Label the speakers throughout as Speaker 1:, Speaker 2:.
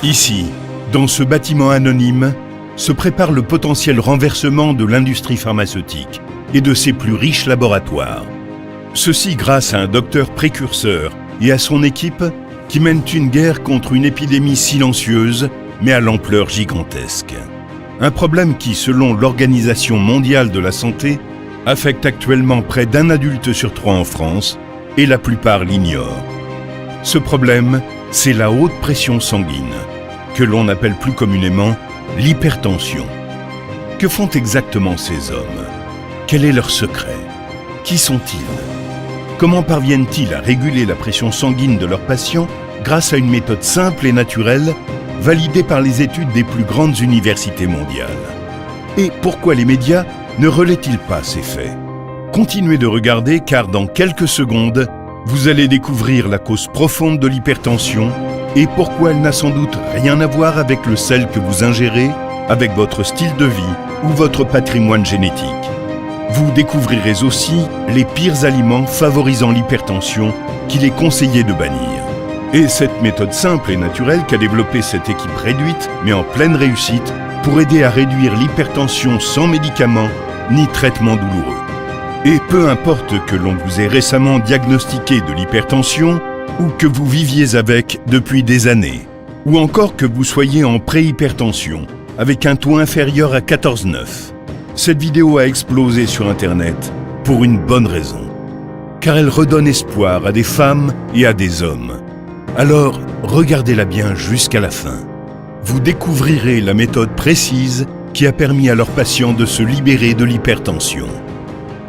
Speaker 1: Ici, dans ce bâtiment anonyme, se prépare le potentiel renversement de l'industrie pharmaceutique et de ses plus riches laboratoires. Ceci grâce à un docteur précurseur et à son équipe qui mènent une guerre contre une épidémie silencieuse mais à l'ampleur gigantesque. Un problème qui, selon l'Organisation mondiale de la santé, affecte actuellement près d'un adulte sur 3 en France et la plupart l'ignorent. Ce problème, c'est la haute pression sanguine, que l'on appelle plus communément l'hypertension. Que font exactement ces hommes? Quel est leur secret? Qui sont-ils? Comment parviennent-ils à réguler la pression sanguine de leurs patients grâce à une méthode simple et naturelle, validée par les études des plus grandes universités mondiales? Et pourquoi les médias ne relaient-ils pas ces faits? Continuez de regarder car dans quelques secondes, vous allez découvrir la cause profonde de l'hypertension et pourquoi elle n'a sans doute rien à voir avec le sel que vous ingérez, avec votre style de vie ou votre patrimoine génétique. Vous découvrirez aussi les pires aliments favorisant l'hypertension qu'il est conseillé de bannir. Et cette méthode simple et naturelle qu'a développée cette équipe réduite, mais en pleine réussite, pour aider à réduire l'hypertension sans médicaments ni traitement douloureux. Et peu importe que l'on vous ait récemment diagnostiqué de l'hypertension, ou que vous viviez avec depuis des années, ou encore que vous soyez en préhypertension, avec un taux inférieur à 14,9. Cette vidéo a explosé sur Internet pour une bonne raison. Car elle redonne espoir à des femmes et à des hommes. Alors, regardez-la bien jusqu'à la fin. Vous découvrirez la méthode précise qui a permis à leurs patients de se libérer de l'hypertension.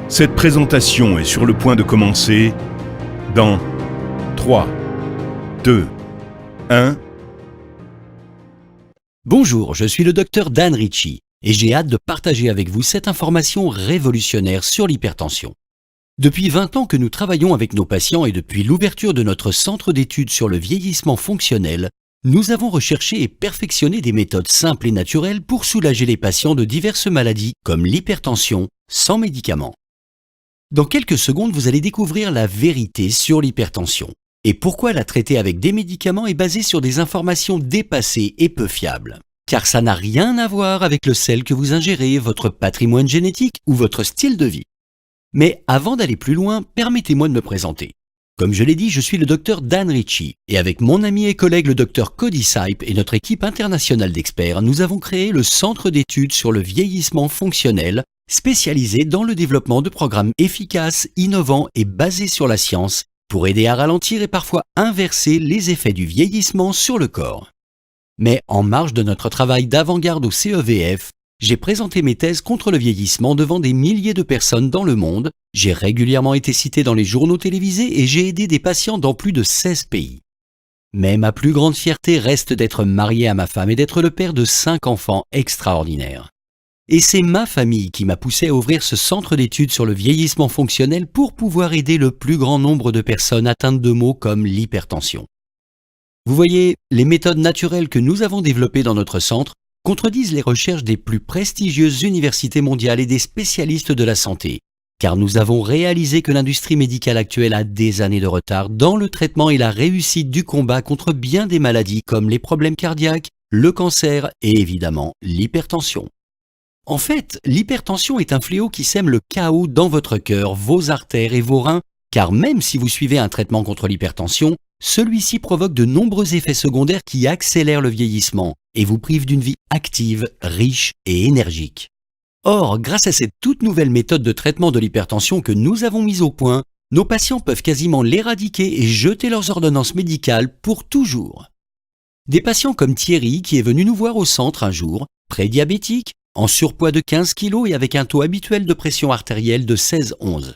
Speaker 1: Cette présentation est sur le point de commencer dans 3, 2, 1...
Speaker 2: Bonjour, je suis le docteur Dan Ritchie et j'ai hâte de partager avec vous cette information révolutionnaire sur l'hypertension. Depuis 20 ans que nous travaillons avec nos patients et depuis l'ouverture de notre centre d'études sur le vieillissement fonctionnel, nous avons recherché et perfectionné des méthodes simples et naturelles pour soulager les patients de diverses maladies comme l'hypertension sans médicaments. Dans quelques secondes, vous allez découvrir la vérité sur l'hypertension et pourquoi la traiter avec des médicaments est basée sur des informations dépassées et peu fiables. Car ça n'a rien à voir avec le sel que vous ingérez, votre patrimoine génétique ou votre style de vie. Mais avant d'aller plus loin, permettez-moi de me présenter. Comme je l'ai dit, je suis le docteur Dan Ritchie et avec mon ami et collègue le docteur Cody Sipe et notre équipe internationale d'experts, nous avons créé le Centre d'études sur le vieillissement fonctionnel, spécialisé dans le développement de programmes efficaces, innovants et basés sur la science pour aider à ralentir et parfois inverser les effets du vieillissement sur le corps. Mais en marge de notre travail d'avant-garde au CEVF, j'ai présenté mes thèses contre le vieillissement devant des milliers de personnes dans le monde, j'ai régulièrement été cité dans les journaux télévisés et j'ai aidé des patients dans plus de 16 pays. Mais ma plus grande fierté reste d'être marié à ma femme et d'être le père de 5 enfants extraordinaires. Et c'est ma famille qui m'a poussé à ouvrir ce centre d'études sur le vieillissement fonctionnel pour pouvoir aider le plus grand nombre de personnes atteintes de maux comme l'hypertension. Vous voyez, les méthodes naturelles que nous avons développées dans notre centre contredisent les recherches des plus prestigieuses universités mondiales et des spécialistes de la santé, car nous avons réalisé que l'industrie médicale actuelle a des années de retard dans le traitement et la réussite du combat contre bien des maladies comme les problèmes cardiaques, le cancer et évidemment l'hypertension. En fait, l'hypertension est un fléau qui sème le chaos dans votre cœur, vos artères et vos reins, car même si vous suivez un traitement contre l'hypertension, celui-ci provoque de nombreux effets secondaires qui accélèrent le vieillissement et vous privent d'une vie active, riche et énergique. Or, grâce à cette toute nouvelle méthode de traitement de l'hypertension que nous avons mise au point, nos patients peuvent quasiment l'éradiquer et jeter leurs ordonnances médicales pour toujours. Des patients comme Thierry qui est venu nous voir au centre un jour, prédiabétique, en surpoids de 15 kg et avec un taux habituel de pression artérielle de 16-11.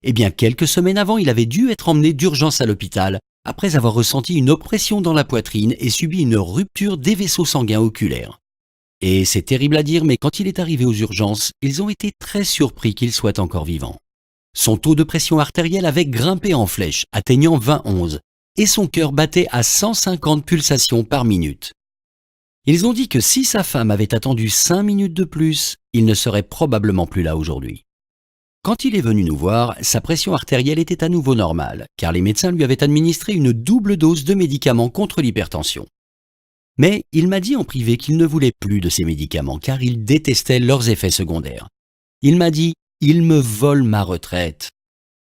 Speaker 2: Eh bien, quelques semaines avant, il avait dû être emmené d'urgence à l'hôpital après avoir ressenti une oppression dans la poitrine et subi une rupture des vaisseaux sanguins oculaires. Et c'est terrible à dire, mais quand il est arrivé aux urgences, ils ont été très surpris qu'il soit encore vivant. Son taux de pression artérielle avait grimpé en flèche, atteignant 20-11, et son cœur battait à 150 pulsations par minute. Ils ont dit que si sa femme avait attendu 5 minutes de plus, il ne serait probablement plus là aujourd'hui. Quand il est venu nous voir, sa pression artérielle était à nouveau normale, car les médecins lui avaient administré une double dose de médicaments contre l'hypertension. Mais il m'a dit en privé qu'il ne voulait plus de ces médicaments car il détestait leurs effets secondaires. Il m'a dit « il me vole ma retraite ».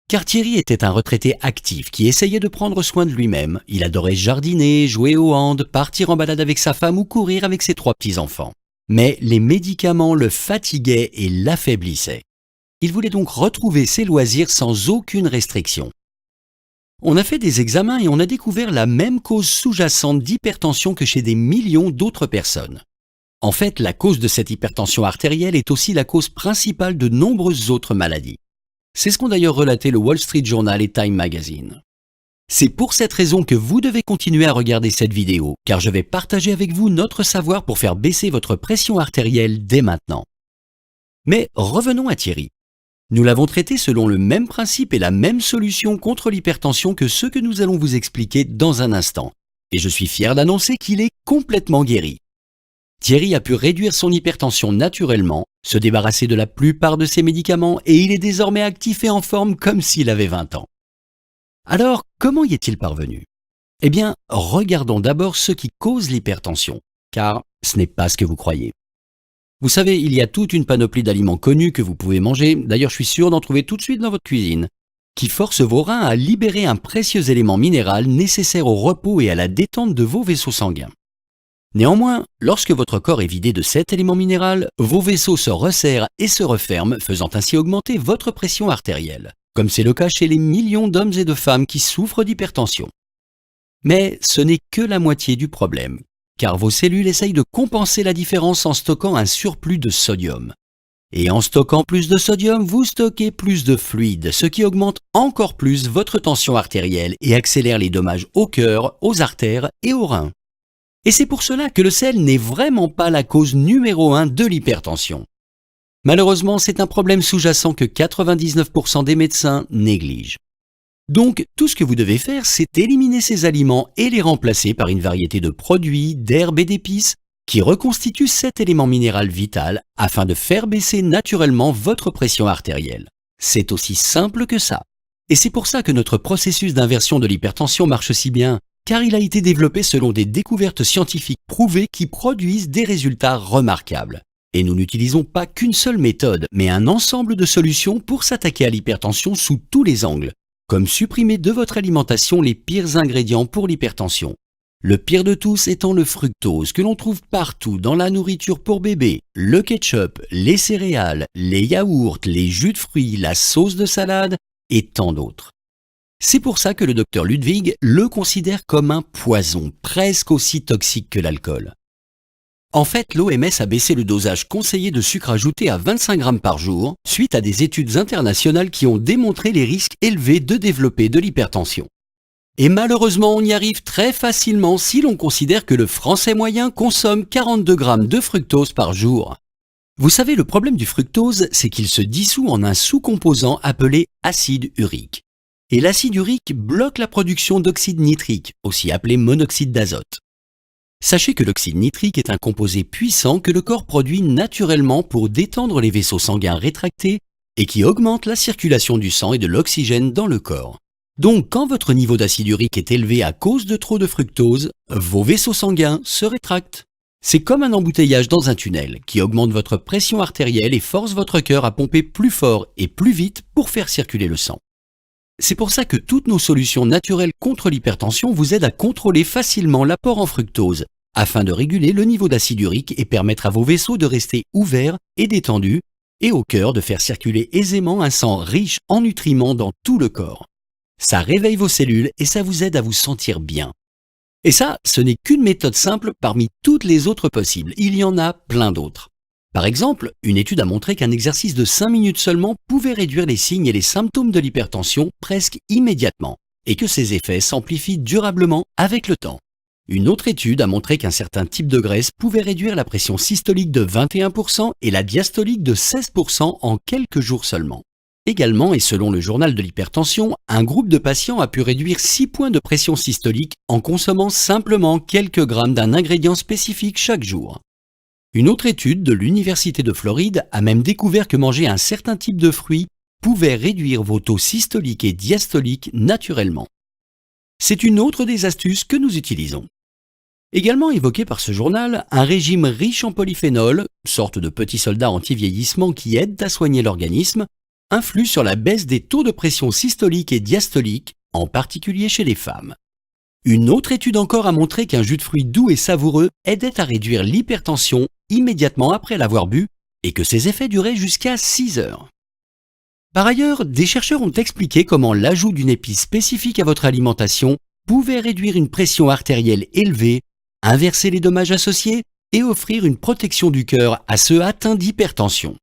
Speaker 2: Car Thierry était un retraité actif qui essayait de prendre soin de lui-même. Il adorait jardiner, jouer au hand, partir en balade avec sa femme ou courir avec ses 3 petits-enfants. Mais les médicaments le fatiguaient et l'affaiblissaient. Il voulait donc retrouver ses loisirs sans aucune restriction. On a fait des examens et on a découvert la même cause sous-jacente d'hypertension que chez des millions d'autres personnes. En fait, la cause de cette hypertension artérielle est aussi la cause principale de nombreuses autres maladies. C'est ce qu'ont d'ailleurs relaté le Wall Street Journal et Time Magazine. C'est pour cette raison que vous devez continuer à regarder cette vidéo, car je vais partager avec vous notre savoir pour faire baisser votre pression artérielle dès maintenant. Mais revenons à Thierry. Nous l'avons traité selon le même principe et la même solution contre l'hypertension que ceux que nous allons vous expliquer dans un instant. Et je suis fier d'annoncer qu'il est complètement guéri. Thierry a pu réduire son hypertension naturellement, se débarrasser de la plupart de ses médicaments et il est désormais actif et en forme comme s'il avait 20 ans. Alors, comment y est-il parvenu? Eh bien, regardons d'abord ce qui cause l'hypertension, car ce n'est pas ce que vous croyez. Vous savez, il y a toute une panoplie d'aliments connus que vous pouvez manger, d'ailleurs je suis sûr d'en trouver tout de suite dans votre cuisine, qui forcent vos reins à libérer un précieux élément minéral nécessaire au repos et à la détente de vos vaisseaux sanguins. Néanmoins, lorsque votre corps est vidé de cet élément minéral, vos vaisseaux se resserrent et se referment, faisant ainsi augmenter votre pression artérielle, comme c'est le cas chez les millions d'hommes et de femmes qui souffrent d'hypertension. Mais ce n'est que la moitié du problème, car vos cellules essayent de compenser la différence en stockant un surplus de sodium. Et en stockant plus de sodium, vous stockez plus de fluide, ce qui augmente encore plus votre tension artérielle et accélère les dommages au cœur, aux artères et aux reins. Et c'est pour cela que le sel n'est vraiment pas la cause numéro 1 de l'hypertension. Malheureusement, c'est un problème sous-jacent que 99% des médecins négligent. Donc, tout ce que vous devez faire, c'est éliminer ces aliments et les remplacer par une variété de produits, d'herbes et d'épices qui reconstituent cet élément minéral vital afin de faire baisser naturellement votre pression artérielle. C'est aussi simple que ça. Et c'est pour ça que notre processus d'inversion de l'hypertension marche si bien, car il a été développé selon des découvertes scientifiques prouvées qui produisent des résultats remarquables. Et nous n'utilisons pas qu'une seule méthode, mais un ensemble de solutions pour s'attaquer à l'hypertension sous tous les angles, comme supprimer de votre alimentation les pires ingrédients pour l'hypertension. Le pire de tous étant le fructose que l'on trouve partout dans la nourriture pour bébé, le ketchup, les céréales, les yaourts, les jus de fruits, la sauce de salade et tant d'autres. C'est pour ça que le docteur Ludwig le considère comme un poison, presque aussi toxique que l'alcool. En fait, l'OMS a baissé le dosage conseillé de sucre ajouté à 25 grammes par jour, suite à des études internationales qui ont démontré les risques élevés de développer de l'hypertension. Et malheureusement, on y arrive très facilement si l'on considère que le Français moyen consomme 42 grammes de fructose par jour. Vous savez, le problème du fructose, c'est qu'il se dissout en un sous-composant appelé acide urique. Et l'acide urique bloque la production d'oxyde nitrique, aussi appelé monoxyde d'azote. Sachez que l'oxyde nitrique est un composé puissant que le corps produit naturellement pour détendre les vaisseaux sanguins rétractés et qui augmente la circulation du sang et de l'oxygène dans le corps. Donc, quand votre niveau d'acide urique est élevé à cause de trop de fructose, vos vaisseaux sanguins se rétractent. C'est comme un embouteillage dans un tunnel qui augmente votre pression artérielle et force votre cœur à pomper plus fort et plus vite pour faire circuler le sang. C'est pour ça que toutes nos solutions naturelles contre l'hypertension vous aident à contrôler facilement l'apport en fructose, afin de réguler le niveau d'acide urique et permettre à vos vaisseaux de rester ouverts et détendus, et au cœur de faire circuler aisément un sang riche en nutriments dans tout le corps. Ça réveille vos cellules et ça vous aide à vous sentir bien. Et ça, ce n'est qu'une méthode simple parmi toutes les autres possibles. Il y en a plein d'autres. Par exemple, une étude a montré qu'un exercice de 5 minutes seulement pouvait réduire les signes et les symptômes de l'hypertension presque immédiatement, et que ces effets s'amplifient durablement avec le temps. Une autre étude a montré qu'un certain type de graisse pouvait réduire la pression systolique de 21% et la diastolique de 16% en quelques jours seulement. Également, et selon le journal de l'hypertension, un groupe de patients a pu réduire 6 points de pression systolique en consommant simplement quelques grammes d'un ingrédient spécifique chaque jour. Une autre étude de l'Université de Floride a même découvert que manger un certain type de fruits pouvait réduire vos taux systoliques et diastoliques naturellement. C'est une autre des astuces que nous utilisons. Également évoqué par ce journal, un régime riche en polyphénol, sorte de petits soldats anti-vieillissement qui aident à soigner l'organisme, influe sur la baisse des taux de pression systolique et diastolique, en particulier chez les femmes. Une autre étude encore a montré qu'un jus de fruits doux et savoureux aidait à réduire l'hypertension immédiatement après l'avoir bu et que ses effets duraient jusqu'à 6 heures. Par ailleurs, des chercheurs ont expliqué comment l'ajout d'une épice spécifique à votre alimentation pouvait réduire une pression artérielle élevée, inverser les dommages associés et offrir une protection du cœur à ceux atteints d'hypertension.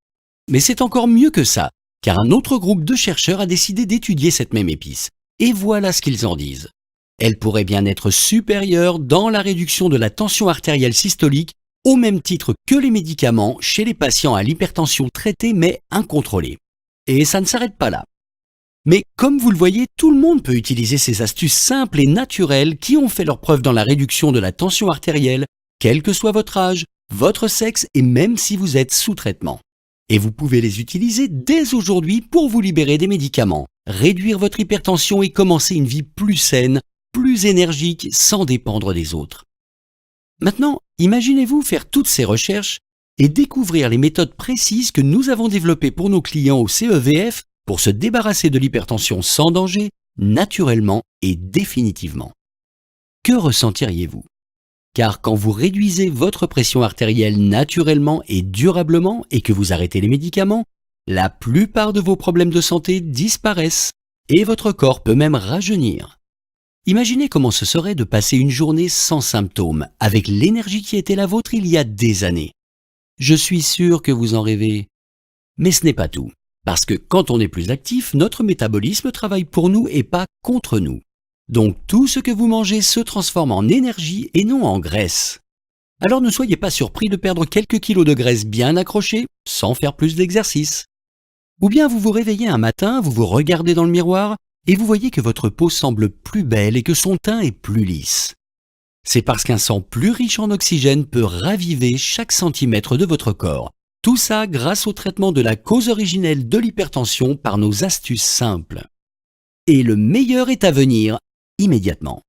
Speaker 2: Mais c'est encore mieux que ça, car un autre groupe de chercheurs a décidé d'étudier cette même épice. Et voilà ce qu'ils en disent. Elle pourrait bien être supérieure dans la réduction de la tension artérielle systolique au même titre que les médicaments chez les patients à l'hypertension traitée mais incontrôlée. Et ça ne s'arrête pas là. Mais comme vous le voyez, tout le monde peut utiliser ces astuces simples et naturelles qui ont fait leur preuve dans la réduction de la tension artérielle, quel que soit votre âge, votre sexe et même si vous êtes sous traitement. Et vous pouvez les utiliser dès aujourd'hui pour vous libérer des médicaments, réduire votre hypertension et commencer une vie plus saine, plus énergique, sans dépendre des autres. Maintenant, imaginez-vous faire toutes ces recherches et découvrir les méthodes précises que nous avons développées pour nos clients au CEVF pour se débarrasser de l'hypertension sans danger, naturellement et définitivement. Que ressentiriez-vous ? Car quand vous réduisez votre pression artérielle naturellement et durablement et que vous arrêtez les médicaments, la plupart de vos problèmes de santé disparaissent et votre corps peut même rajeunir. Imaginez comment ce serait de passer une journée sans symptômes, avec l'énergie qui était la vôtre il y a des années. Je suis sûr que vous en rêvez. Mais ce n'est pas tout, parce que quand on est plus actif, notre métabolisme travaille pour nous et pas contre nous. Donc tout ce que vous mangez se transforme en énergie et non en graisse. Alors ne soyez pas surpris de perdre quelques kilos de graisse bien accrochés sans faire plus d'exercice. Ou bien vous vous réveillez un matin, vous vous regardez dans le miroir et vous voyez que votre peau semble plus belle et que son teint est plus lisse. C'est parce qu'un sang plus riche en oxygène peut raviver chaque centimètre de votre corps. Tout ça grâce au traitement de la cause originelle de l'hypertension par nos astuces simples. Et le meilleur est à venir, immédiatement.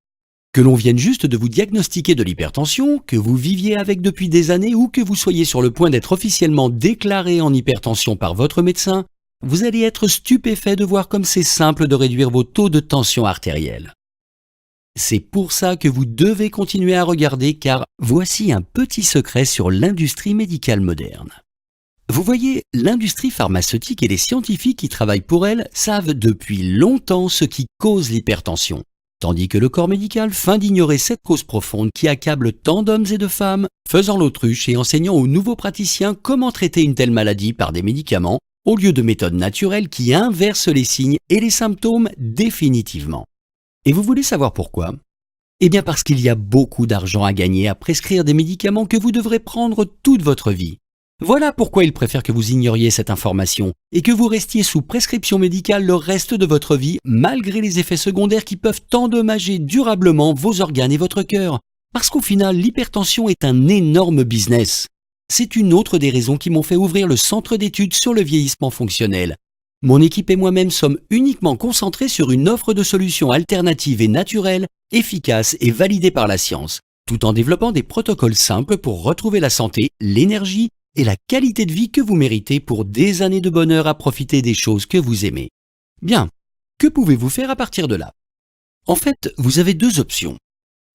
Speaker 2: Que l'on vienne juste de vous diagnostiquer de l'hypertension, que vous viviez avec depuis des années ou que vous soyez sur le point d'être officiellement déclaré en hypertension par votre médecin, vous allez être stupéfait de voir comme c'est simple de réduire vos taux de tension artérielle. C'est pour ça que vous devez continuer à regarder car voici un petit secret sur l'industrie médicale moderne. Vous voyez, l'industrie pharmaceutique et les scientifiques qui travaillent pour elle savent depuis longtemps ce qui cause l'hypertension, tandis que le corps médical feint d'ignorer cette cause profonde qui accable tant d'hommes et de femmes, faisant l'autruche et enseignant aux nouveaux praticiens comment traiter une telle maladie par des médicaments, au lieu de méthodes naturelles qui inversent les signes et les symptômes définitivement. Et vous voulez savoir pourquoi ? Eh bien parce qu'il y a beaucoup d'argent à gagner à prescrire des médicaments que vous devrez prendre toute votre vie. Voilà pourquoi ils préfèrent que vous ignoriez cette information et que vous restiez sous prescription médicale le reste de votre vie malgré les effets secondaires qui peuvent endommager durablement vos organes et votre cœur. Parce qu'au final, l'hypertension est un énorme business. C'est une autre des raisons qui m'ont fait ouvrir le centre d'études sur le vieillissement fonctionnel. Mon équipe et moi-même sommes uniquement concentrés sur une offre de solutions alternatives et naturelles, efficaces et validées par la science, tout en développant des protocoles simples pour retrouver la santé, l'énergie et la qualité de vie que vous méritez pour des années de bonheur à profiter des choses que vous aimez. Bien, que pouvez-vous faire à partir de là ? En fait, vous avez deux options.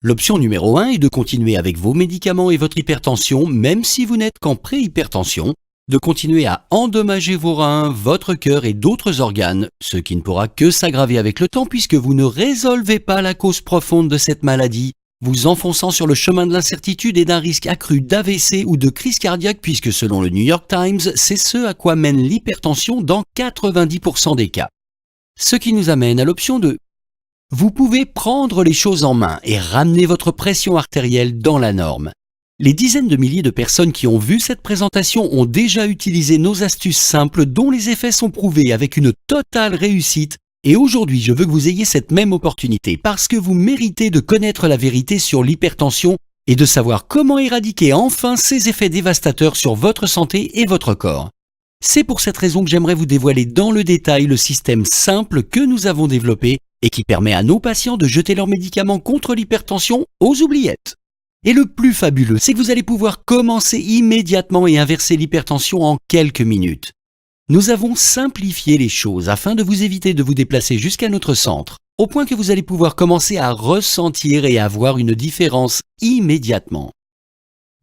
Speaker 2: L'option numéro 1 est de continuer avec vos médicaments et votre hypertension, même si vous n'êtes qu'en pré-hypertension, de continuer à endommager vos reins, votre cœur et d'autres organes, ce qui ne pourra que s'aggraver avec le temps puisque vous ne résolvez pas la cause profonde de cette maladie, vous enfonçant sur le chemin de l'incertitude et d'un risque accru d'AVC ou de crise cardiaque puisque selon le New York Times, c'est ce à quoi mène l'hypertension dans 90% des cas. Ce qui nous amène à l'option 2. Vous pouvez prendre les choses en main et ramener votre pression artérielle dans la norme. Les dizaines de milliers de personnes qui ont vu cette présentation ont déjà utilisé nos astuces simples dont les effets sont prouvés avec une totale réussite. Et aujourd'hui, je veux que vous ayez cette même opportunité parce que vous méritez de connaître la vérité sur l'hypertension et de savoir comment éradiquer enfin ces effets dévastateurs sur votre santé et votre corps. C'est pour cette raison que j'aimerais vous dévoiler dans le détail le système simple que nous avons développé et qui permet à nos patients de jeter leurs médicaments contre l'hypertension aux oubliettes. Et le plus fabuleux, c'est que vous allez pouvoir commencer immédiatement et inverser l'hypertension en quelques minutes. Nous avons simplifié les choses afin de vous éviter de vous déplacer jusqu'à notre centre, au point que vous allez pouvoir commencer à ressentir et à voir une différence immédiatement.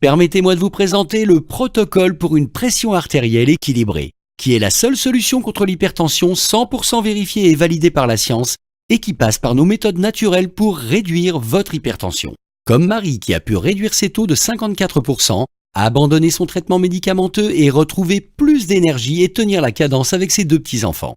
Speaker 2: Permettez-moi de vous présenter le protocole pour une pression artérielle équilibrée, qui est la seule solution contre l'hypertension 100% vérifiée et validée par la science et qui passe par nos méthodes naturelles pour réduire votre hypertension. Comme Marie qui a pu réduire ses taux de 54%, abandonner son traitement médicamenteux et retrouver plus d'énergie et tenir la cadence avec ses 2 petits-enfants.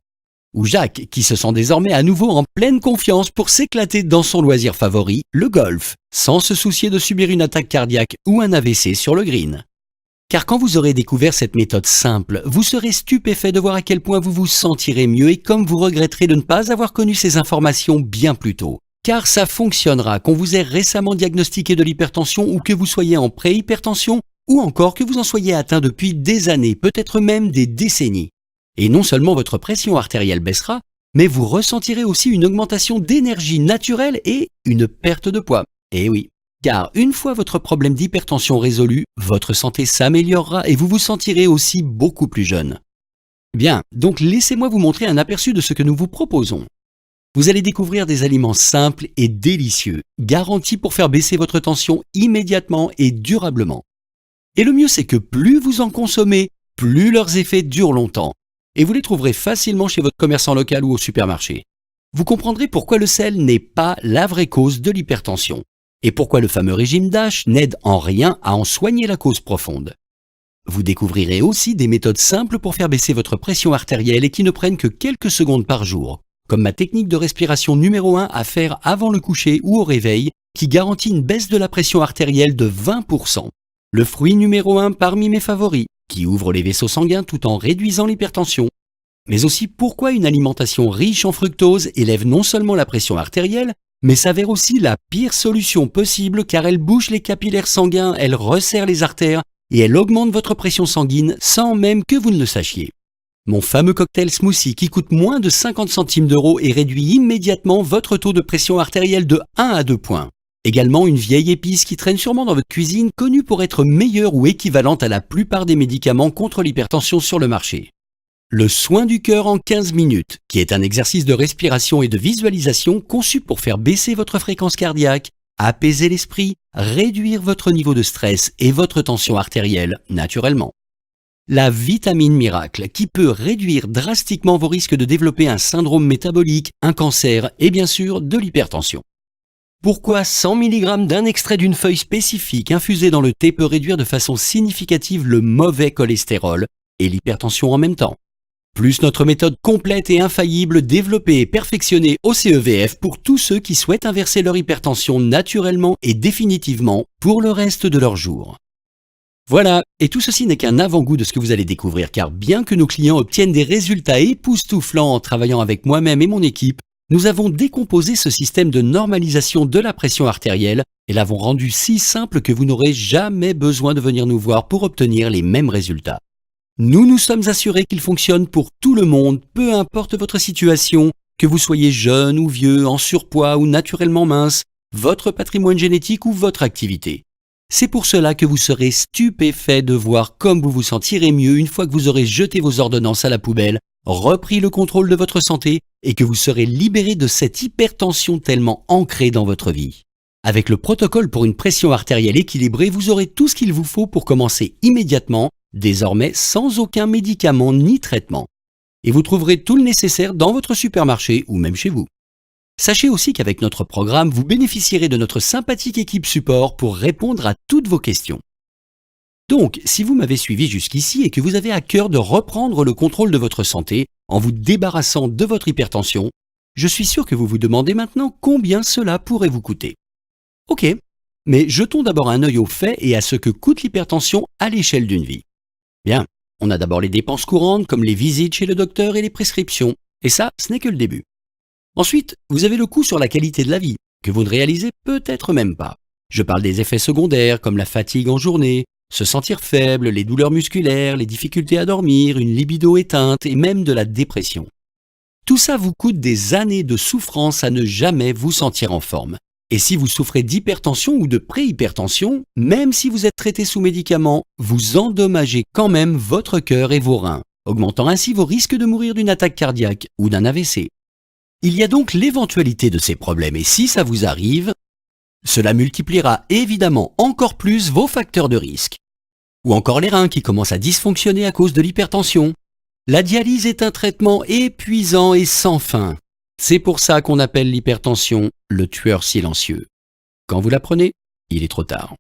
Speaker 2: Ou Jacques qui se sent désormais à nouveau en pleine confiance pour s'éclater dans son loisir favori, le golf, sans se soucier de subir une attaque cardiaque ou un AVC sur le green. Car quand vous aurez découvert cette méthode simple, vous serez stupéfait de voir à quel point vous vous sentirez mieux et comme vous regretterez de ne pas avoir connu ces informations bien plus tôt. Car ça fonctionnera qu'on vous ait récemment diagnostiqué de l'hypertension ou que vous soyez en préhypertension ou encore que vous en soyez atteint depuis des années, peut-être même des décennies. Et non seulement votre pression artérielle baissera, mais vous ressentirez aussi une augmentation d'énergie naturelle et une perte de poids. Eh oui, car une fois votre problème d'hypertension résolu, votre santé s'améliorera et vous vous sentirez aussi beaucoup plus jeune. Bien, donc laissez-moi vous montrer un aperçu de ce que nous vous proposons. Vous allez découvrir des aliments simples et délicieux, garantis pour faire baisser votre tension immédiatement et durablement. Et le mieux, c'est que plus vous en consommez, plus leurs effets durent longtemps. Et vous les trouverez facilement chez votre commerçant local ou au supermarché. Vous comprendrez pourquoi le sel n'est pas la vraie cause de l'hypertension. Et pourquoi le fameux régime DASH n'aide en rien à en soigner la cause profonde. Vous découvrirez aussi des méthodes simples pour faire baisser votre pression artérielle et qui ne prennent que quelques secondes par jour, comme ma technique de respiration numéro 1 à faire avant le coucher ou au réveil, qui garantit une baisse de la pression artérielle de 20%. Le fruit numéro 1 parmi mes favoris, qui ouvre les vaisseaux sanguins tout en réduisant l'hypertension. Mais aussi pourquoi une alimentation riche en fructose élève non seulement la pression artérielle, mais s'avère aussi la pire solution possible car elle bouche les capillaires sanguins, elle resserre les artères et elle augmente votre pression sanguine sans même que vous ne le sachiez. Mon fameux cocktail smoothie qui coûte moins de 50 centimes d'euros et réduit immédiatement votre taux de pression artérielle de 1 à 2 points. Également une vieille épice qui traîne sûrement dans votre cuisine, connue pour être meilleure ou équivalente à la plupart des médicaments contre l'hypertension sur le marché. Le soin du cœur en 15 minutes, qui est un exercice de respiration et de visualisation conçu pour faire baisser votre fréquence cardiaque, apaiser l'esprit, réduire votre niveau de stress et votre tension artérielle naturellement. La vitamine miracle, qui peut réduire drastiquement vos risques de développer un syndrome métabolique, un cancer et bien sûr de l'hypertension. Pourquoi 100 mg d'un extrait d'une feuille spécifique infusé dans le thé peut réduire de façon significative le mauvais cholestérol et l'hypertension en même temps. Plus notre méthode complète et infaillible développée et perfectionnée au CEVF pour tous ceux qui souhaitent inverser leur hypertension naturellement et définitivement pour le reste de leur jour. Voilà, et tout ceci n'est qu'un avant-goût de ce que vous allez découvrir car bien que nos clients obtiennent des résultats époustouflants en travaillant avec moi-même et mon équipe, nous avons décomposé ce système de normalisation de la pression artérielle et l'avons rendu si simple que vous n'aurez jamais besoin de venir nous voir pour obtenir les mêmes résultats. Nous nous sommes assurés qu'il fonctionne pour tout le monde, peu importe votre situation, que vous soyez jeune ou vieux, en surpoids ou naturellement mince, votre patrimoine génétique ou votre activité. C'est pour cela que vous serez stupéfait de voir comme vous vous sentirez mieux une fois que vous aurez jeté vos ordonnances à la poubelle, repris le contrôle de votre santé et que vous serez libéré de cette hypertension tellement ancrée dans votre vie. Avec le protocole pour une pression artérielle équilibrée, vous aurez tout ce qu'il vous faut pour commencer immédiatement, désormais sans aucun médicament ni traitement. Et vous trouverez tout le nécessaire dans votre supermarché ou même chez vous. Sachez aussi qu'avec notre programme, vous bénéficierez de notre sympathique équipe support pour répondre à toutes vos questions. Donc, si vous m'avez suivi jusqu'ici et que vous avez à cœur de reprendre le contrôle de votre santé en vous débarrassant de votre hypertension, je suis sûr que vous vous demandez maintenant combien cela pourrait vous coûter. Ok, mais jetons d'abord un œil aux faits et à ce que coûte l'hypertension à l'échelle d'une vie. Bien, on a d'abord les dépenses courantes comme les visites chez le docteur et les prescriptions, et ça, ce n'est que le début. Ensuite, vous avez le coût sur la qualité de la vie, que vous ne réalisez peut-être même pas. Je parle des effets secondaires comme la fatigue en journée, se sentir faible, les douleurs musculaires, les difficultés à dormir, une libido éteinte et même de la dépression. Tout ça vous coûte des années de souffrance à ne jamais vous sentir en forme. Et si vous souffrez d'hypertension ou de préhypertension, même si vous êtes traité sous médicaments, vous endommagez quand même votre cœur et vos reins, augmentant ainsi vos risques de mourir d'une attaque cardiaque ou d'un AVC. Il y a donc l'éventualité de ces problèmes et si ça vous arrive, cela multipliera évidemment encore plus vos facteurs de risque. Ou encore les reins qui commencent à dysfonctionner à cause de l'hypertension. La dialyse est un traitement épuisant et sans fin. C'est pour ça qu'on appelle l'hypertension le tueur silencieux. Quand vous la prenez, il est trop tard.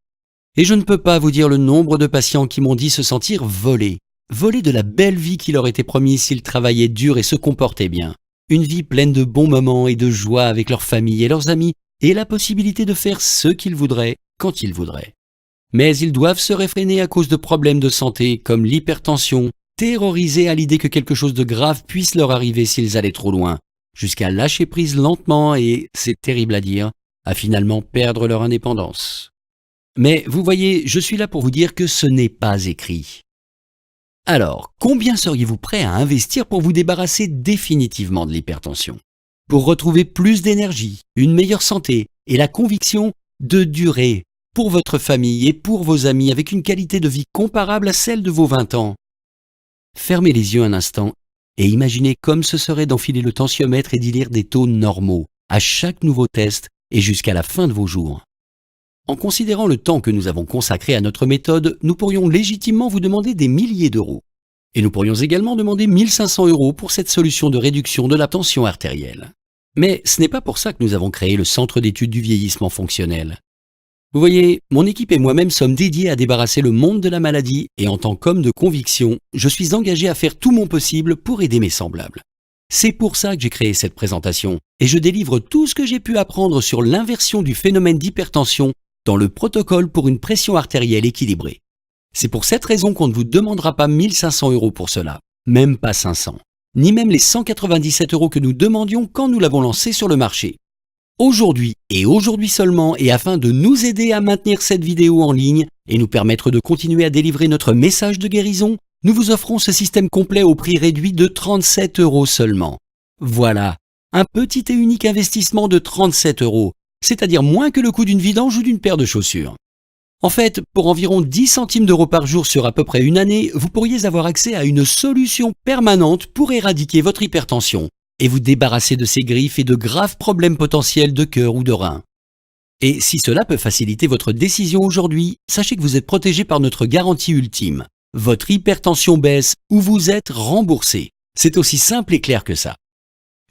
Speaker 2: Et je ne peux pas vous dire le nombre de patients qui m'ont dit se sentir volés de la belle vie qui leur était promise s'ils travaillaient dur et se comportaient bien. Une vie pleine de bons moments et de joie avec leur famille et leurs amis, et la possibilité de faire ce qu'ils voudraient, quand ils voudraient. Mais ils doivent se réfréner à cause de problèmes de santé comme l'hypertension, terrorisés à l'idée que quelque chose de grave puisse leur arriver s'ils allaient trop loin, jusqu'à lâcher prise lentement et, c'est terrible à dire, à finalement perdre leur indépendance. Mais vous voyez, je suis là pour vous dire que ce n'est pas écrit. Alors, combien seriez-vous prêt à investir pour vous débarrasser définitivement de l'hypertension ? Pour retrouver plus d'énergie, une meilleure santé et la conviction de durer pour votre famille et pour vos amis avec une qualité de vie comparable à celle de vos 20 ans. Fermez les yeux un instant et imaginez comme ce serait d'enfiler le tensiomètre et d'y lire des taux normaux à chaque nouveau test et jusqu'à la fin de vos jours. En considérant le temps que nous avons consacré à notre méthode, nous pourrions légitimement vous demander des milliers d'euros. Et nous pourrions également demander 1 500 € pour cette solution de réduction de la tension artérielle. Mais ce n'est pas pour ça que nous avons créé le Centre d'études du vieillissement fonctionnel. Vous voyez, mon équipe et moi-même sommes dédiés à débarrasser le monde de la maladie et en tant qu'homme de conviction, je suis engagé à faire tout mon possible pour aider mes semblables. C'est pour ça que j'ai créé cette présentation et je délivre tout ce que j'ai pu apprendre sur l'inversion du phénomène d'hypertension dans le protocole pour une pression artérielle équilibrée. C'est pour cette raison qu'on ne vous demandera pas 1 500 € pour cela, même pas 500, ni même les 197 € que nous demandions quand nous l'avons lancé sur le marché. Aujourd'hui, et aujourd'hui seulement, et afin de nous aider à maintenir cette vidéo en ligne et nous permettre de continuer à délivrer notre message de guérison, nous vous offrons ce système complet au prix réduit de 37 € seulement. Voilà, un petit et unique investissement de 37 €, c'est-à-dire moins que le coût d'une vidange ou d'une paire de chaussures. En fait, pour environ 10 centimes d'euros par jour sur à peu près une année, vous pourriez avoir accès à une solution permanente pour éradiquer votre hypertension et vous débarrasser de ces griffes et de graves problèmes potentiels de cœur ou de rein. Et si cela peut faciliter votre décision aujourd'hui, sachez que vous êtes protégé par notre garantie ultime. Votre hypertension baisse ou vous êtes remboursé. C'est aussi simple et clair que ça.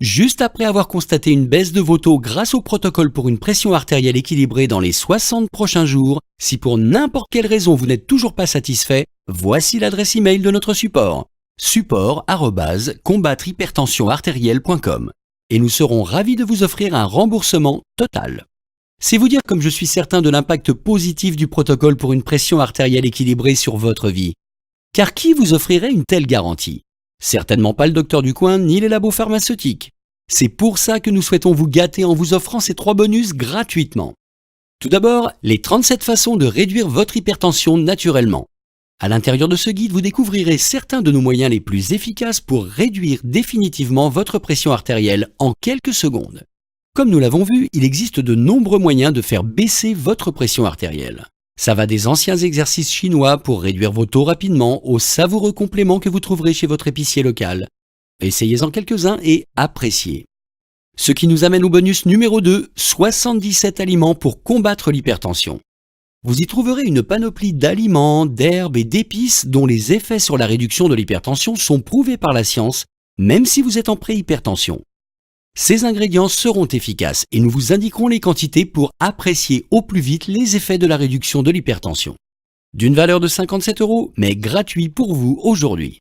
Speaker 2: Juste après avoir constaté une baisse de vos taux grâce au protocole pour une pression artérielle équilibrée dans les 60 prochains jours, si pour n'importe quelle raison vous n'êtes toujours pas satisfait, voici l'adresse email de notre support. support@combattre-hypertension-artérielle.com et nous serons ravis de vous offrir un remboursement total. C'est vous dire comme je suis certain de l'impact positif du protocole pour une pression artérielle équilibrée sur votre vie. Car qui vous offrirait une telle garantie ? Certainement pas le docteur du coin ni les labos pharmaceutiques. C'est pour ça que nous souhaitons vous gâter en vous offrant ces 3 bonus gratuitement. Tout d'abord, les 37 façons de réduire votre hypertension naturellement. À l'intérieur de ce guide, vous découvrirez certains de nos moyens les plus efficaces pour réduire définitivement votre pression artérielle en quelques secondes. Comme nous l'avons vu, il existe de nombreux moyens de faire baisser votre pression artérielle. Ça va des anciens exercices chinois pour réduire vos taux rapidement aux savoureux compléments que vous trouverez chez votre épicier local. Essayez-en quelques-uns et appréciez. Ce qui nous amène au bonus numéro 2, 77 aliments pour combattre l'hypertension. Vous y trouverez une panoplie d'aliments, d'herbes et d'épices dont les effets sur la réduction de l'hypertension sont prouvés par la science, même si vous êtes en préhypertension. Ces ingrédients seront efficaces et nous vous indiquerons les quantités pour apprécier au plus vite les effets de la réduction de l'hypertension. D'une valeur de 57 €, mais gratuit pour vous aujourd'hui.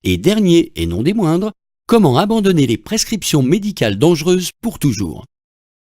Speaker 2: Et dernier, et non des moindres, comment abandonner les prescriptions médicales dangereuses pour toujours.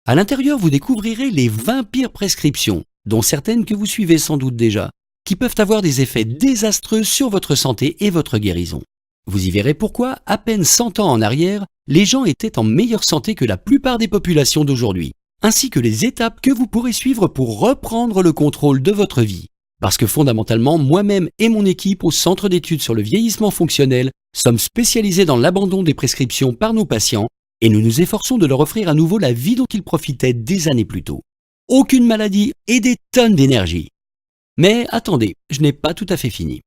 Speaker 2: À l'intérieur, vous découvrirez les 20 pires prescriptions, dont certaines que vous suivez sans doute déjà, qui peuvent avoir des effets désastreux sur votre santé et votre guérison. Vous y verrez pourquoi, à peine 100 ans en arrière, les gens étaient en meilleure santé que la plupart des populations d'aujourd'hui, ainsi que les étapes que vous pourrez suivre pour reprendre le contrôle de votre vie. Parce que fondamentalement, moi-même et mon équipe au Centre d'études sur le vieillissement fonctionnel sommes spécialisés dans l'abandon des prescriptions par nos patients et nous nous efforçons de leur offrir à nouveau la vie dont ils profitaient des années plus tôt. aucune maladie et des tonnes d'énergie. Mais attendez, je n'ai pas tout à fait fini.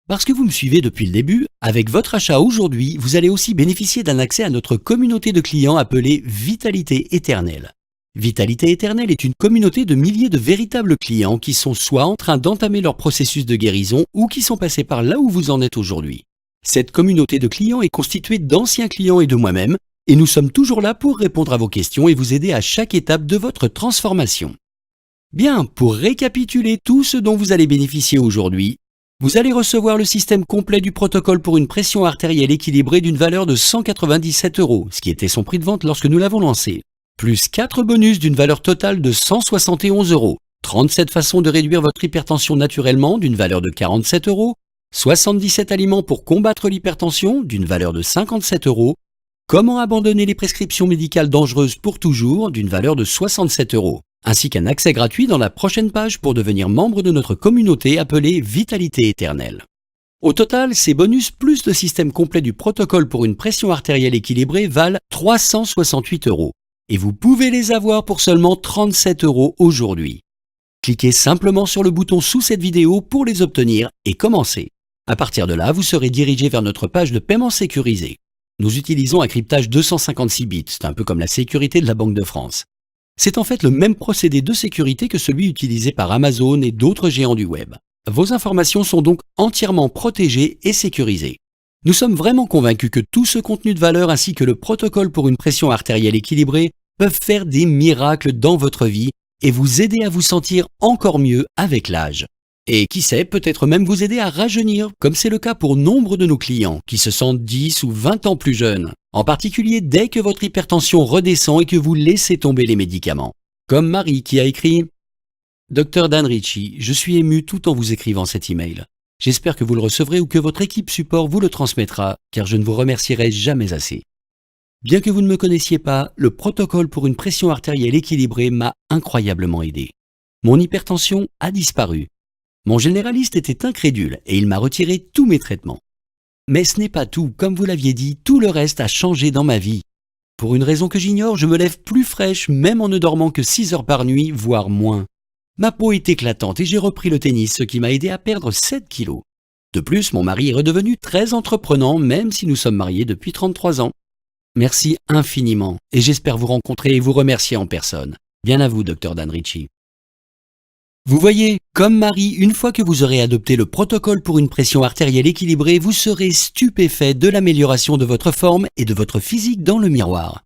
Speaker 2: Parce que vous me suivez depuis le début, avec votre achat aujourd'hui, vous allez aussi bénéficier d'un accès à notre communauté de clients appelée Vitalité Éternelle. Vitalité Éternelle est une communauté de milliers de véritables clients qui sont soit en train d'entamer leur processus de guérison ou qui sont passés par là où vous en êtes aujourd'hui. Cette communauté de clients est constituée d'anciens clients et de moi-même, et nous sommes toujours là pour répondre à vos questions et vous aider à chaque étape de votre transformation. Bien, pour récapituler tout ce dont vous allez bénéficier aujourd'hui, vous allez recevoir le système complet du protocole pour une pression artérielle équilibrée d'une valeur de 197 €, ce qui était son prix de vente lorsque nous l'avons lancé, plus 4 bonus d'une valeur totale de 171 €, 37 façons de réduire votre hypertension naturellement d'une valeur de 47 €, 77 aliments pour combattre l'hypertension d'une valeur de 57 €, comment abandonner les prescriptions médicales dangereuses pour toujours d'une valeur de 67 €. Ainsi qu'un accès gratuit dans la prochaine page pour devenir membre de notre communauté appelée Vitalité Éternelle. Au total, ces bonus plus le système complet du protocole pour une pression artérielle équilibrée valent 368 € et vous pouvez les avoir pour seulement 37 € aujourd'hui. Cliquez simplement sur le bouton sous cette vidéo pour les obtenir et commencez. À partir de là, vous serez dirigé vers notre page de paiement sécurisé. Nous utilisons un cryptage 256 bits, c'est un peu comme la sécurité de la Banque de France. C'est en fait le même procédé de sécurité que celui utilisé par Amazon et d'autres géants du web. Vos informations sont donc entièrement protégées et sécurisées. Nous sommes vraiment convaincus que tout ce contenu de valeur ainsi que le protocole pour une pression artérielle équilibrée peuvent faire des miracles dans votre vie et vous aider à vous sentir encore mieux avec l'âge. Et qui sait, peut-être même vous aider à rajeunir, comme c'est le cas pour nombre de nos clients qui se sentent 10 ou 20 ans plus jeunes. En particulier dès que votre hypertension redescend et que vous laissez tomber les médicaments. Comme Marie qui a écrit « Dr Dan Ritchie, je suis ému tout en vous écrivant cet email. J'espère que vous le recevrez ou que votre équipe support vous le transmettra, car je ne vous remercierai jamais assez. Bien que vous ne me connaissiez pas, le protocole pour une pression artérielle équilibrée m'a incroyablement aidé. Mon hypertension a disparu. Mon généraliste était incrédule et il m'a retiré tous mes traitements. Mais ce n'est pas tout, comme vous l'aviez dit, tout le reste a changé dans ma vie. Pour une raison que j'ignore, je me lève plus fraîche même en ne dormant que 6 heures par nuit, voire moins. Ma peau est éclatante et j'ai repris le tennis, ce qui m'a aidé à perdre 7 kilos. De plus, mon mari est redevenu très entreprenant, même si nous sommes mariés depuis 33 ans. Merci infiniment et j'espère vous rencontrer et vous remercier en personne. Bien à vous, Dr Dan Ritchie. Vous voyez, comme Marie, une fois que vous aurez adopté le protocole pour une pression artérielle équilibrée, vous serez stupéfait de l'amélioration de votre forme et de votre physique dans le miroir.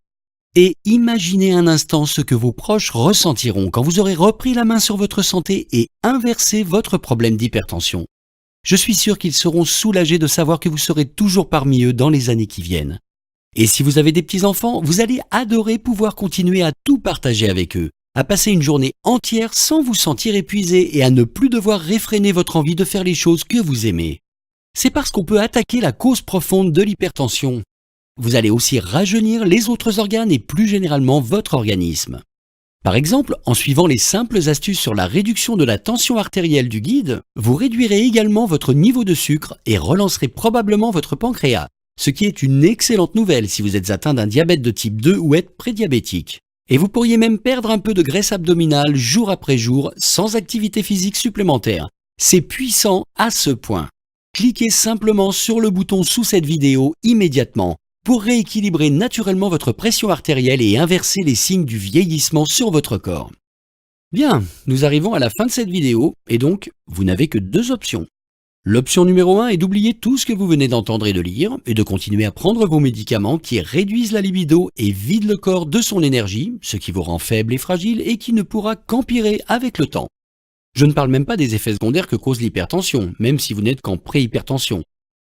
Speaker 2: Et imaginez un instant ce que vos proches ressentiront quand vous aurez repris la main sur votre santé et inversé votre problème d'hypertension. Je suis sûr qu'ils seront soulagés de savoir que vous serez toujours parmi eux dans les années qui viennent. Et si vous avez des petits-enfants, vous allez adorer pouvoir continuer à tout partager avec eux, à passer une journée entière sans vous sentir épuisé et à ne plus devoir réfréner votre envie de faire les choses que vous aimez. C'est parce qu'on peut attaquer la cause profonde de l'hypertension. Vous allez aussi rajeunir les autres organes et plus généralement votre organisme. Par exemple, en suivant les simples astuces sur la réduction de la tension artérielle du guide, vous réduirez également votre niveau de sucre et relancerez probablement votre pancréas, ce qui est une excellente nouvelle si vous êtes atteint d'un diabète de type 2 ou êtes prédiabétique. Et vous pourriez même perdre un peu de graisse abdominale jour après jour sans activité physique supplémentaire. C'est puissant à ce point. Cliquez simplement sur le bouton sous cette vidéo immédiatement pour rééquilibrer naturellement votre pression artérielle et inverser les signes du vieillissement sur votre corps. Bien, nous arrivons à la fin de cette vidéo et donc vous n'avez que 2 options. L'option numéro 1 est d'oublier tout ce que vous venez d'entendre et de lire et de continuer à prendre vos médicaments qui réduisent la libido et vident le corps de son énergie, ce qui vous rend faible et fragile et qui ne pourra qu'empirer avec le temps. Je ne parle même pas des effets secondaires que cause l'hypertension, même si vous n'êtes qu'en préhypertension.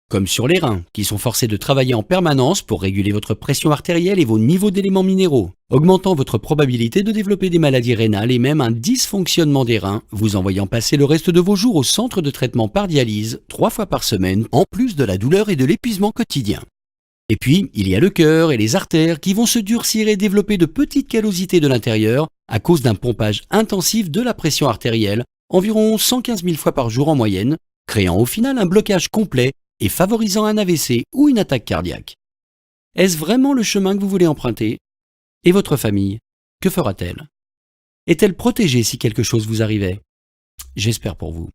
Speaker 2: Comme sur les reins, qui sont forcés de travailler en permanence pour réguler votre pression artérielle et vos niveaux d'éléments minéraux, augmentant votre probabilité de développer des maladies rénales et même un dysfonctionnement des reins, vous envoyant passer le reste de vos jours au centre de traitement par dialyse 3 fois par semaine, en plus de la douleur et de l'épuisement quotidien. Et puis, il y a le cœur et les artères qui vont se durcir et développer de petites callosités de l'intérieur à cause d'un pompage intensif de la pression artérielle, environ 115 000 fois par jour en moyenne, créant au final un blocage complet et favorisant un AVC ou une attaque cardiaque. Est-ce vraiment le chemin que vous voulez emprunter? Et votre famille, que fera-t-elle? Est-elle protégée si quelque chose vous arrivait? J'espère pour vous.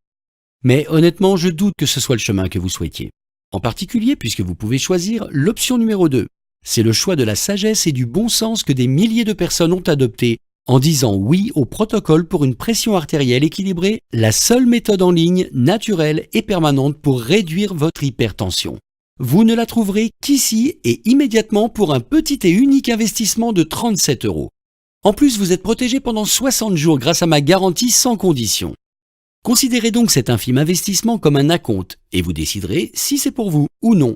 Speaker 2: Mais honnêtement, je doute que ce soit le chemin que vous souhaitiez. En particulier puisque vous pouvez choisir l'option numéro 2. C'est le choix de la sagesse et du bon sens que des milliers de personnes ont adopté en disant oui au protocole pour une pression artérielle équilibrée, la seule méthode en ligne, naturelle et permanente pour réduire votre hypertension. Vous ne la trouverez qu'ici et immédiatement pour un petit et unique investissement de 37 €. En plus, vous êtes protégé pendant 60 jours grâce à ma garantie sans condition. Considérez donc cet infime investissement comme un acompte et vous déciderez si c'est pour vous ou non.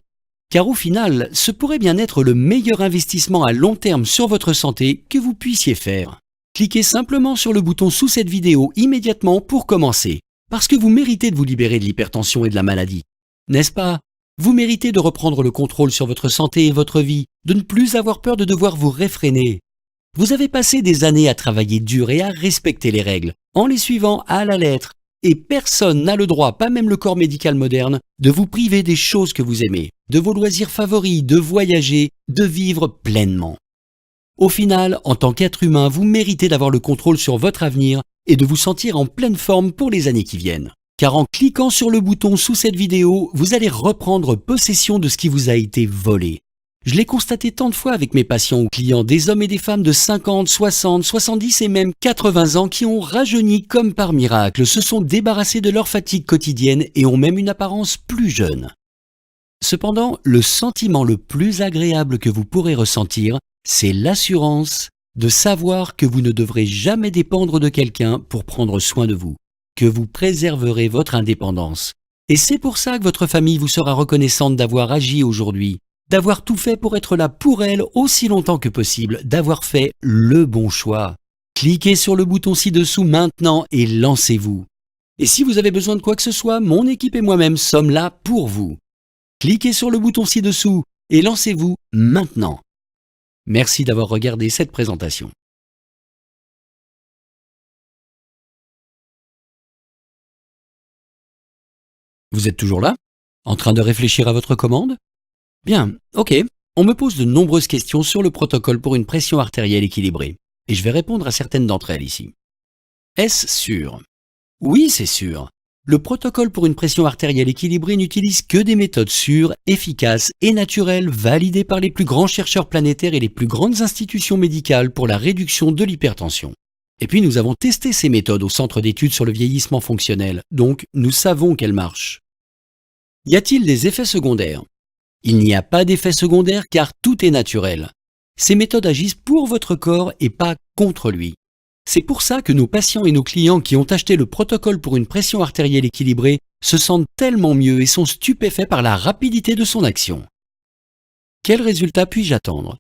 Speaker 2: Car au final, ce pourrait bien être le meilleur investissement à long terme sur votre santé que vous puissiez faire. Cliquez simplement sur le bouton sous cette vidéo immédiatement pour commencer, parce que vous méritez de vous libérer de l'hypertension et de la maladie. N'est-ce pas? Vous méritez de reprendre le contrôle sur votre santé et votre vie, de ne plus avoir peur de devoir vous réfréner. Vous avez passé des années à travailler dur et à respecter les règles, en les suivant à la lettre, et personne n'a le droit, pas même le corps médical moderne, de vous priver des choses que vous aimez, de vos loisirs favoris, de voyager, de vivre pleinement. Au final, en tant qu'être humain, vous méritez d'avoir le contrôle sur votre avenir et de vous sentir en pleine forme pour les années qui viennent. Car en cliquant sur le bouton sous cette vidéo, vous allez reprendre possession de ce qui vous a été volé. Je l'ai constaté tant de fois avec mes patients ou clients, des hommes et des femmes de 50, 60, 70 et même 80 ans qui ont rajeuni comme par miracle, se sont débarrassés de leur fatigue quotidienne et ont même une apparence plus jeune. Cependant, le sentiment le plus agréable que vous pourrez ressentir, c'est l'assurance de savoir que vous ne devrez jamais dépendre de quelqu'un pour prendre soin de vous, que vous préserverez votre indépendance. Et c'est pour ça que votre famille vous sera reconnaissante d'avoir agi aujourd'hui, d'avoir tout fait pour être là pour elle aussi longtemps que possible, d'avoir fait le bon choix. Cliquez sur le bouton ci-dessous maintenant et lancez-vous. Et si vous avez besoin de quoi que ce soit, mon équipe et moi-même sommes là pour vous. Cliquez sur le bouton ci-dessous et lancez-vous maintenant. Merci d'avoir regardé cette présentation. Vous êtes toujours là? En train de réfléchir à votre commande? Bien, ok. On me pose de nombreuses questions sur le protocole pour une pression artérielle équilibrée, et je vais répondre à certaines d'entre elles ici. Est-ce sûr? Oui, c'est sûr. Le protocole pour une pression artérielle équilibrée n'utilise que des méthodes sûres, efficaces et naturelles validées par les plus grands chercheurs planétaires et les plus grandes institutions médicales pour la réduction de l'hypertension. Et puis nous avons testé ces méthodes au Centre d'études sur le vieillissement fonctionnel, donc nous savons qu'elles marchent. Y a-t-il des effets secondaires? Il n'y a pas d'effets secondaires car tout est naturel. Ces méthodes agissent pour votre corps et pas contre lui. C'est pour ça que nos patients et nos clients qui ont acheté le protocole pour une pression artérielle équilibrée se sentent tellement mieux et sont stupéfaits par la rapidité de son action. Quel résultat puis-je attendre?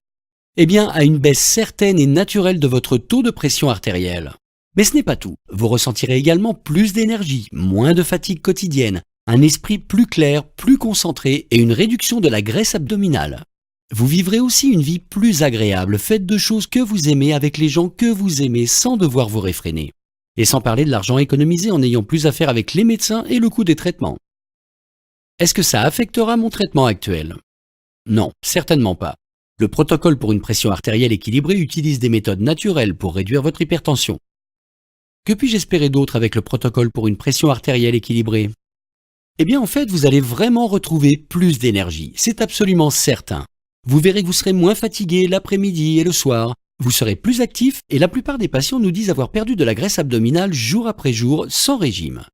Speaker 2: Eh bien, à une baisse certaine et naturelle de votre taux de pression artérielle. Mais ce n'est pas tout. Vous ressentirez également plus d'énergie, moins de fatigue quotidienne, un esprit plus clair, plus concentré et une réduction de la graisse abdominale. Vous vivrez aussi une vie plus agréable, faite de choses que vous aimez avec les gens que vous aimez sans devoir vous réfréner. Et sans parler de l'argent économisé en n'ayant plus affaire avec les médecins et le coût des traitements. Est-ce que ça affectera mon traitement actuel? Non, certainement pas. Le protocole pour une pression artérielle équilibrée utilise des méthodes naturelles pour réduire votre hypertension. Que puis-je espérer d'autre avec le protocole pour une pression artérielle équilibrée? Eh bien en fait, vous allez vraiment retrouver plus d'énergie, c'est absolument certain. Vous verrez que vous serez moins fatigué l'après-midi et le soir, vous serez plus actif et la plupart des patients nous disent avoir perdu de la graisse abdominale jour après jour sans régime.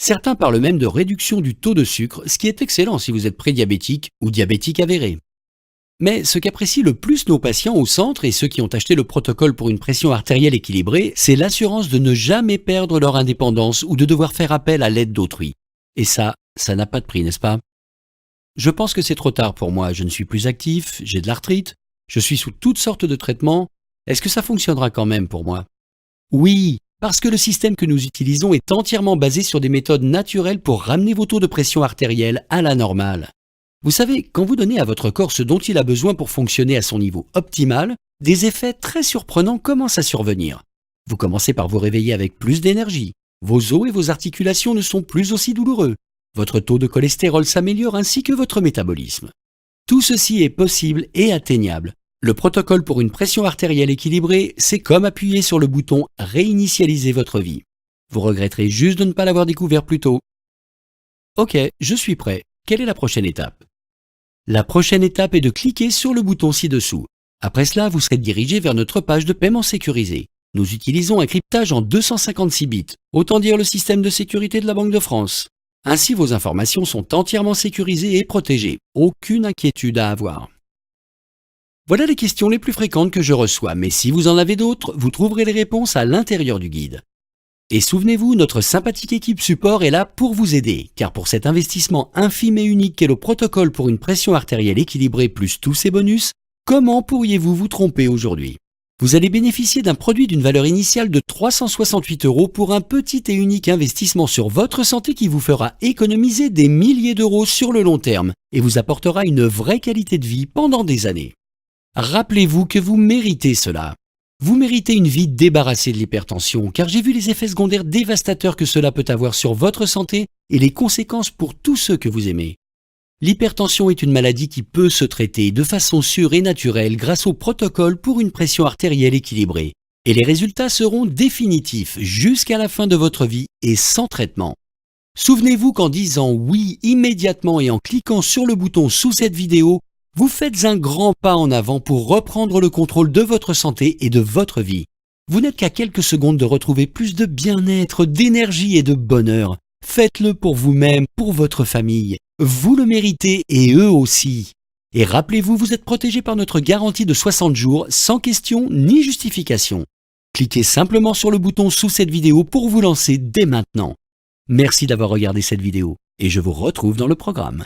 Speaker 2: Certains parlent même de réduction du taux de sucre, ce qui est excellent si vous êtes prédiabétique ou diabétique avéré. Mais ce qu'apprécient le plus nos patients au centre et ceux qui ont acheté le protocole pour une pression artérielle équilibrée, c'est l'assurance de ne jamais perdre leur indépendance ou de devoir faire appel à l'aide d'autrui. Et ça n'a pas de prix, n'est-ce pas? Je pense que c'est trop tard pour moi, je ne suis plus actif, j'ai de l'arthrite, je suis sous toutes sortes de traitements. Est-ce que ça fonctionnera quand même pour moi? Oui, parce que le système que nous utilisons est entièrement basé sur des méthodes naturelles pour ramener vos taux de pression artérielle à la normale. Vous savez, quand vous donnez à votre corps ce dont il a besoin pour fonctionner à son niveau optimal, des effets très surprenants commencent à survenir. Vous commencez par vous réveiller avec plus d'énergie, vos os et vos articulations ne sont plus aussi douloureux. Votre taux de cholestérol s'améliore ainsi que votre métabolisme. Tout ceci est possible et atteignable. Le protocole pour une pression artérielle équilibrée, c'est comme appuyer sur le bouton « Réinitialiser votre vie ». Vous regretterez juste de ne pas l'avoir découvert plus tôt. Ok, je suis prêt. Quelle est la prochaine étape? La prochaine étape est de cliquer sur le bouton ci-dessous. Après cela, vous serez dirigé vers notre page de paiement sécurisé. Nous utilisons un cryptage en 256 bits, autant dire le système de sécurité de la Banque de France. Ainsi, vos informations sont entièrement sécurisées et protégées. Aucune inquiétude à avoir. Voilà les questions les plus fréquentes que je reçois, mais si vous en avez d'autres, vous trouverez les réponses à l'intérieur du guide. Et souvenez-vous, notre sympathique équipe support est là pour vous aider, car pour cet investissement infime et unique qu'est le protocole pour une pression artérielle équilibrée plus tous ses bonus, comment pourriez-vous vous tromper aujourd'hui? Vous allez bénéficier d'un produit d'une valeur initiale de 368 € pour un petit et unique investissement sur votre santé qui vous fera économiser des milliers d'euros sur le long terme et vous apportera une vraie qualité de vie pendant des années. Rappelez-vous que vous méritez cela. Vous méritez une vie débarrassée de l'hypertension, car j'ai vu les effets secondaires dévastateurs que cela peut avoir sur votre santé et les conséquences pour tous ceux que vous aimez. L'hypertension est une maladie qui peut se traiter de façon sûre et naturelle grâce au protocole pour une pression artérielle équilibrée. Et les résultats seront définitifs jusqu'à la fin de votre vie et sans traitement. Souvenez-vous qu'en disant oui immédiatement et en cliquant sur le bouton sous cette vidéo, vous faites un grand pas en avant pour reprendre le contrôle de votre santé et de votre vie. Vous n'êtes qu'à quelques secondes de retrouver plus de bien-être, d'énergie et de bonheur. Faites-le pour vous-même, pour votre famille. Vous le méritez et eux aussi. Et rappelez-vous, vous êtes protégé par notre garantie de 60 jours sans question ni justification. Cliquez simplement sur le bouton sous cette vidéo pour vous lancer dès maintenant. Merci d'avoir regardé cette vidéo et je vous retrouve dans le programme.